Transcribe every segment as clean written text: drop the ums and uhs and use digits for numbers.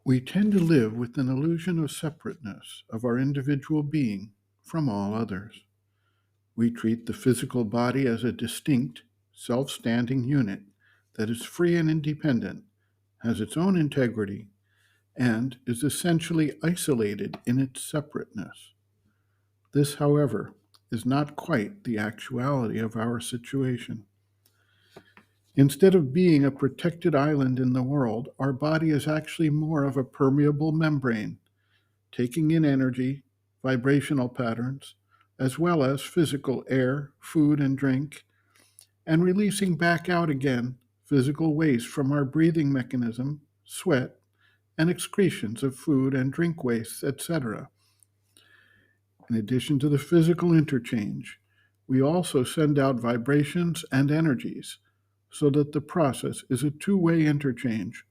We tend to live with an illusion of separateness of our individual being from all others. We treat the physical body as a distinct, self standing unit that is free and independent, has its own integrity, and is essentially isolated in its separateness. This, however, is not quite the actuality of our situation. Instead of being a protected island in the world, our body is actually more of a permeable membrane, taking in energy, vibrational patterns, as well as physical air, food, and drink, and releasing back out again physical waste from our breathing mechanism, sweat, and excretions of food and drink wastes, etc. In addition to the physical interchange, we also send out vibrations and energies so that the process is a two-way interchange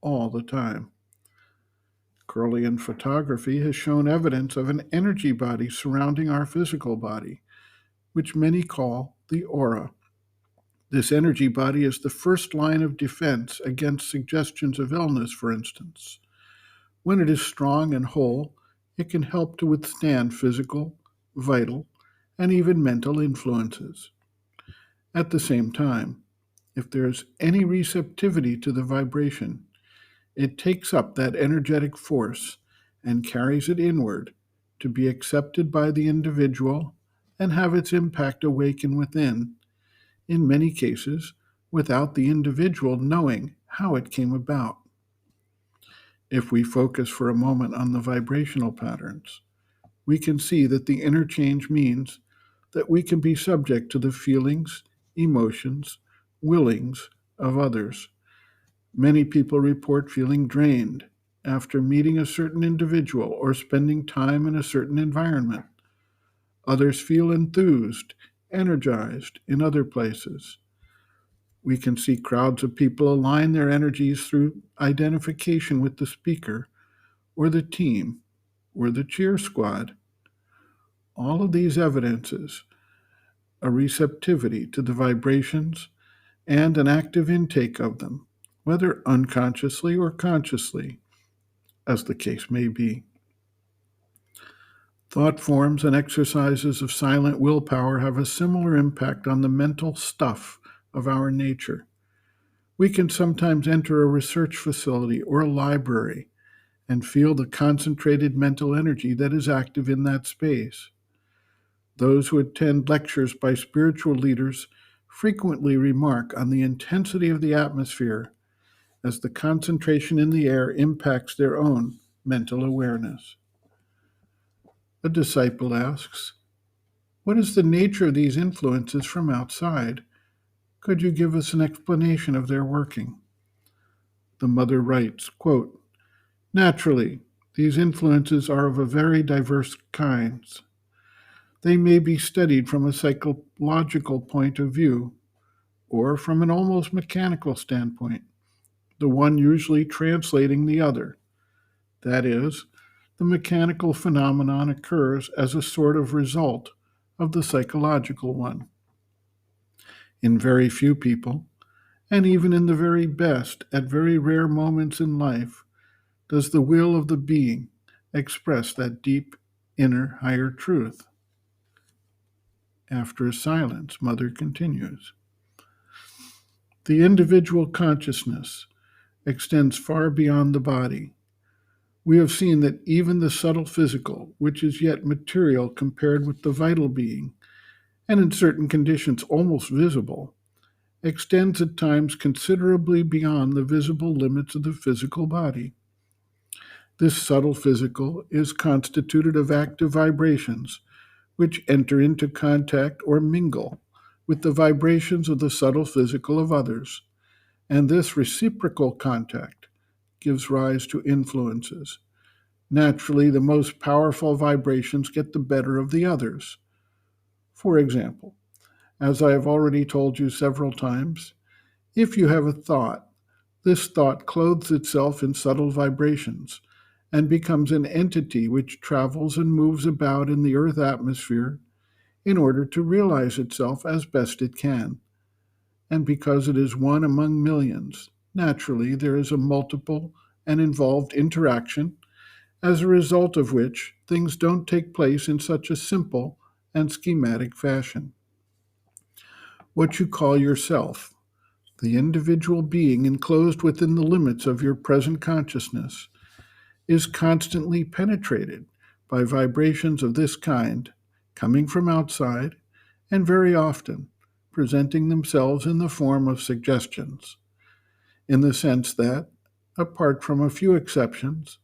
all the time. Kirlian photography has shown evidence of an energy body surrounding our physical body, which many call the aura. This energy body is the first line of defense against suggestions of illness, for instance. When it is strong and whole, it can help to withstand physical, vital, and even mental influences. At the same time, if there is any receptivity to the vibration, it takes up that energetic force and carries it inward to be accepted by the individual and have its impact awaken within, in many cases, without the individual knowing how it came about. If we focus for a moment on the vibrational patterns, we can see that the interchange means that we can be subject to the feelings, emotions, willings of others. Many people report feeling drained after meeting a certain individual or spending time in a certain environment. Others feel enthused, energized in other places. We can see crowds of people align their energies through identification with the speaker or the team or the cheer squad. All of these evidences a receptivity to the vibrations and an active intake of them, whether unconsciously or consciously, as the case may be. Thought forms and exercises of silent willpower have a similar impact on the mental stuff of our nature. We can sometimes enter a research facility or a library and feel the concentrated mental energy that is active in that space. Those who attend lectures by spiritual leaders frequently remark on the intensity of the atmosphere as the concentration in the air impacts their own mental awareness. A disciple asks, "What is the nature of these influences from outside? Could you give us an explanation of their working?" The mother writes, quote, "Naturally, these influences are of a very diverse kinds. They may be studied from a psychological point of view or from an almost mechanical standpoint, the one usually translating the other. That is, the mechanical phenomenon occurs as a sort of result of the psychological one. In very few people, and even in the very best, at very rare moments in life, does the will of the being express that deep, inner, higher truth." After a silence, Mother continues, "The individual consciousness extends far beyond the body. We have seen that even the subtle physical, which is yet material compared with the vital being, and in certain conditions almost visible, extends at times considerably beyond the visible limits of the physical body. This subtle physical is constituted of active vibrations, which enter into contact or mingle with the vibrations of the subtle physical of others, and this reciprocal contact gives rise to influences. Naturally, the most powerful vibrations get the better of the others. For example, as I have already told you several times, if you have a thought, this thought clothes itself in subtle vibrations and becomes an entity which travels and moves about in the earth atmosphere in order to realize itself as best it can. And because it is one among millions, naturally there is a multiple and involved interaction, as a result of which things don't take place in such a simple and schematic fashion. What you call yourself, the individual being enclosed within the limits of your present consciousness, is constantly penetrated by vibrations of this kind, coming from outside, and very often presenting themselves in the form of suggestions, in the sense that, apart from a few exceptions,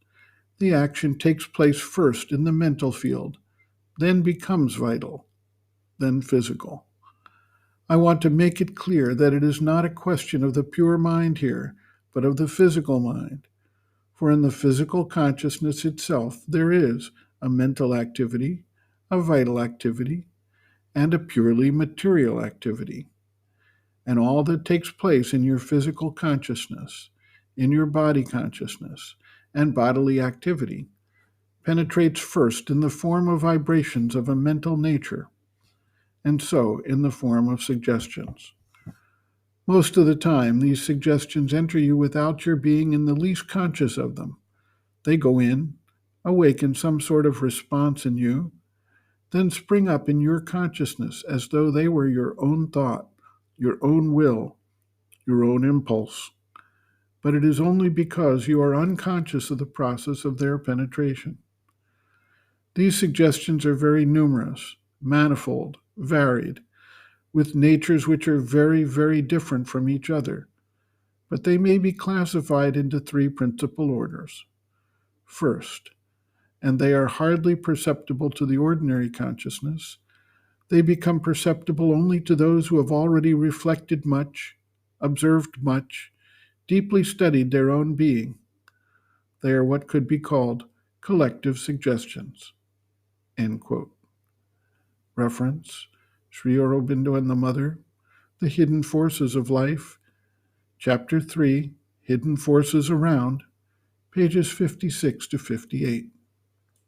the action takes place first in the mental field, then becomes vital, then physical. I want to make it clear that it is not a question of the pure mind here, but of the physical mind. For in the physical consciousness itself, there is a mental activity, a vital activity, and a purely material activity. And all that takes place in your physical consciousness, in your body consciousness, and bodily activity penetrates first in the form of vibrations of a mental nature, and so in the form of suggestions. Most of the time, these suggestions enter you without your being in the least conscious of them. They go in, awaken some sort of response in you, then spring up in your consciousness as though they were your own thought, your own will, your own impulse. But it is only because you are unconscious of the process of their penetration. These suggestions are very numerous, manifold, varied, with natures which are very, very different from each other, but they may be classified into three principal orders. First, and they are hardly perceptible to the ordinary consciousness, they become perceptible only to those who have already reflected much, observed much, deeply studied their own being. They are what could be called collective suggestions. End quote. Reference, Sri Aurobindo and the Mother, The Hidden Forces of Life, Chapter 3, Hidden Forces Around, pages 56 to 58.